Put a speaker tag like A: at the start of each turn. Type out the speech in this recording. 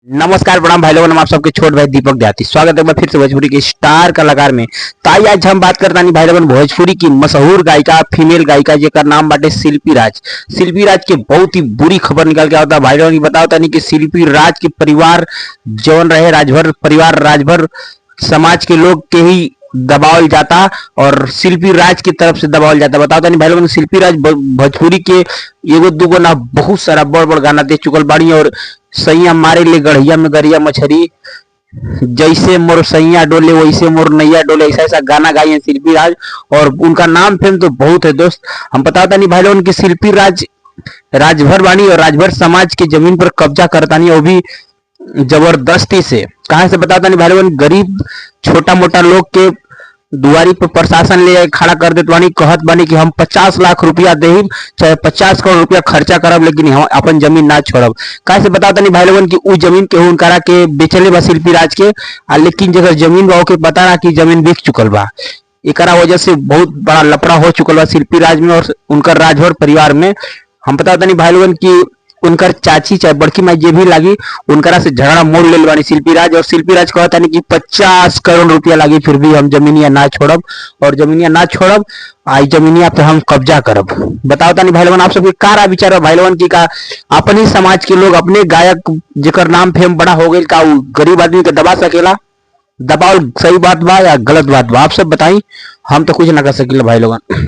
A: नमस्कार प्रणाम भाई लोगों, हम आप सबके छोट भाई दीपक देहाती स्वागत है मैं फिर से भोजपुरी के स्टार कलाकार में। ताई आज हम बात करता नहीं भाई लोगन भोजपुरी की मशहूर गायिका फीमेल गायिका जेकर नाम बाटे शिल्पी राज। शिल्पी राज के बहुत ही बुरी खबर निकल के आता भाई लोगन की बताओ नहीं कि शिल्पी राज के परिवार जौन रहे राजभर परिवार राजभर समाज के लोग के ही दबावल जाता और शिल्पी राज की तरफ से दबावल जाता। बताओ नहीं भाई लोगन शिल्पी राज भोजपुरी के एगो दूगो ना बहुत सारा बड़ बड़ गाना दे चुकल बाड़ी और सैया मारे ले गढ़िया में गरिया मछरी, जैसे मोर सैया डोले वैसे मोर नैया डोले, ऐसा ऐसा गाना गाई है शिल्पी राज और उनका नाम फेम तो बहुत है दोस्त। हम बताता नहीं भाई लोगन की शिल्पी राज राजभर बानी और राजभर समाज की जमीन पर कब्जा करता नहीं वो भी जबरदस्ती से। कहां से बताता नहीं भाई लोगन गरीब छोटा मोटा लोग के दुआरी पर प्रशासन ले खड़ा कर देत बानी, कहत बानी कि हम 50 लाख रुपया देहिम चाहे 50 करोड़ रुपया खर्चा करब लेकिन हम अपन जमीन ना छोड़ब। कहा से बताता नहीं भाई लोगन की उ जमीन के उनकरा के बेचले बा शिल्पी राज के लेकिन जगह जमीन बा ओके पता ना कि जमीन बिक चुकल बा। एकरा वजह से बहुत बड़ा लफड़ा हो चुकल बा शिल्पी राज में और उनकर राजभर परिवार में। हम बताता नहीं भाई लोगन की उनकर चाची चाहे बड़की माई जे भी लागी उनकरा से झगड़ा मोड़ ले बानी शिल्पी राज और शिल्पी राज कहता नहीं कि 50 करोड़ रुपया लागी फिर भी हम जमीनिया ना छोड़ब और जमीनिया ना छोड़ब आई जमीनिया पे हम कब्जा करब। बताओ नहीं भाई लोगन आप सबके का विचार है भाई लोगन की का अपने समाज के लोग अपने गायक जेकर नाम फेम बड़ा हो गई का गरीब आदमी के दबा सकेला? दबाव सही बात बा या गलत बात बा? आप सब बताई, हम तो कुछ ना कर सकेला भाई लोगन।